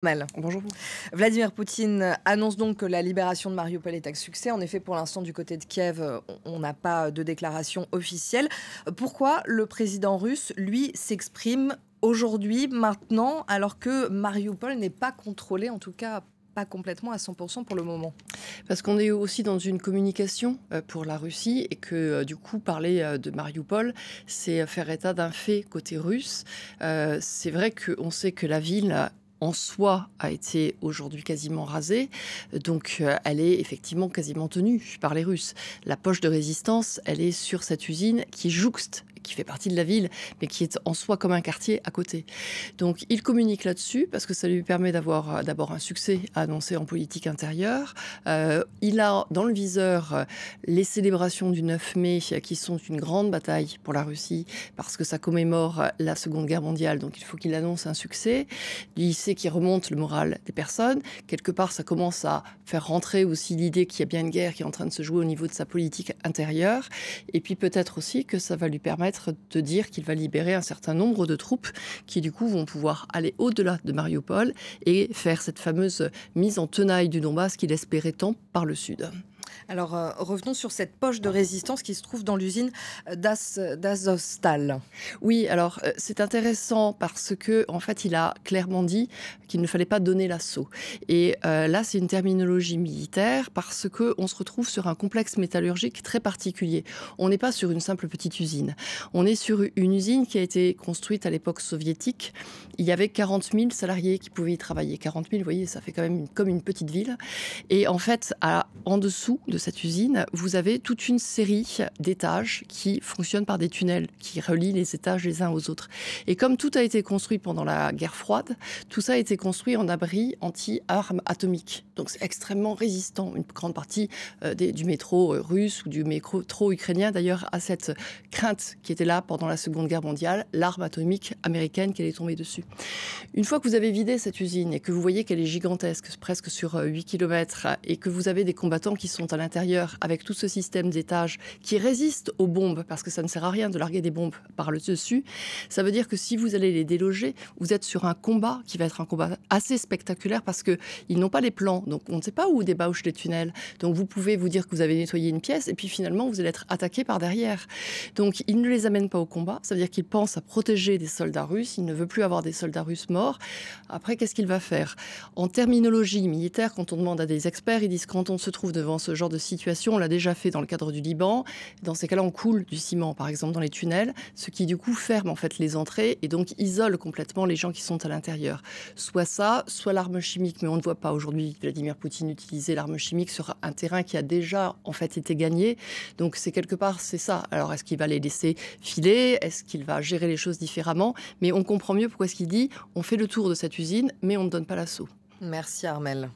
Mal. Bonjour. Vladimir Poutine annonce donc que la libération de Mariupol est un succès. En effet, pour l'instant, du côté de Kiev, on n'a pas de déclaration officielle. Pourquoi le président russe, lui, s'exprime aujourd'hui, maintenant, alors que Mariupol n'est pas contrôlé, en tout cas pas complètement à 100% pour le moment? Parce qu'on est aussi dans une communication pour la Russie et que du coup parler de Mariupol, c'est faire état d'un fait côté russe. C'est vrai qu'on sait que la ville en soi a été aujourd'hui quasiment rasée, donc elle est effectivement quasiment tenue par les Russes. La poche de résistance, elle est sur cette usine qui jouxte, qui fait partie de la ville, mais qui est en soi comme un quartier à côté. Donc il communique là-dessus parce que ça lui permet d'avoir d'abord un succès à annoncer en politique intérieure. Il a dans le viseur les célébrations du 9 mai qui sont une grande bataille pour la Russie parce que ça commémore la Seconde Guerre mondiale, donc il faut qu'il annonce un succès. Il sait qu'il remonte le moral des personnes. Quelque part, ça commence à faire rentrer aussi l'idée qu'il y a bien une guerre qui est en train de se jouer au niveau de sa politique intérieure. Et puis peut-être aussi que ça va lui permettre de dire qu'il va libérer un certain nombre de troupes qui du coup vont pouvoir aller au-delà de Mariupol et faire cette fameuse mise en tenaille du Donbass qu'il espérait tant par le sud. Alors, revenons sur cette poche de résistance qui se trouve dans l'usine d'Azovstal. Oui, alors c'est intéressant parce que en fait, il a clairement dit qu'il ne fallait pas donner l'assaut. Et là, c'est une terminologie militaire parce que on se retrouve sur un complexe métallurgique très particulier. On n'est pas sur une simple petite usine. On est sur une usine qui a été construite à l'époque soviétique. Il y avait 40 000 salariés qui pouvaient y travailler. 40 000, vous voyez, ça fait quand même comme une petite ville. Et en fait, en dessous de cette usine, vous avez toute une série d'étages qui fonctionnent par des tunnels qui relient les étages les uns aux autres. Et comme tout a été construit pendant la guerre froide, tout ça a été construit en abri anti-armes atomiques. Donc c'est extrêmement résistant. Une grande partie du métro russe ou du métro ukrainien d'ailleurs a cette crainte qui était là pendant la Seconde Guerre mondiale, l'arme atomique américaine qui allait tomber dessus. Une fois que vous avez vidé cette usine et que vous voyez qu'elle est gigantesque, presque sur 8 kilomètres, et que vous avez des combattants qui sont à l'intérieur avec tout ce système d'étages qui résiste aux bombes, parce que ça ne sert à rien de larguer des bombes par le dessus, ça veut dire que si vous allez les déloger, vous êtes sur un combat qui va être un combat assez spectaculaire parce qu'ils n'ont pas les plans, donc on ne sait pas où débouchent les tunnels. Donc vous pouvez vous dire que vous avez nettoyé une pièce et puis finalement vous allez être attaqué par derrière. Donc il ne les amène pas au combat, ça veut dire qu'il pense à protéger des soldats russes, il ne veut plus avoir des soldats russes morts. Après, qu'est-ce qu'il va faire? En terminologie militaire, quand on demande à des experts, ils disent que quand on se trouve devant ce genre de situation, on l'a déjà fait dans le cadre du Liban. Dans ces cas-là, on coule du ciment, par exemple, dans les tunnels, ce qui du coup ferme en fait les entrées et donc isole complètement les gens qui sont à l'intérieur. Soit ça, soit l'arme chimique, mais on ne voit pas aujourd'hui Vladimir Poutine utiliser l'arme chimique sur un terrain qui a déjà en fait été gagné. Donc c'est quelque part, c'est ça. Alors est-ce qu'il va les laisser filer? Est-ce qu'il va gérer les choses différemment? Mais on comprend mieux pourquoi est-ce qu'il dit on fait le tour de cette usine, mais on ne donne pas l'assaut. Merci Armel.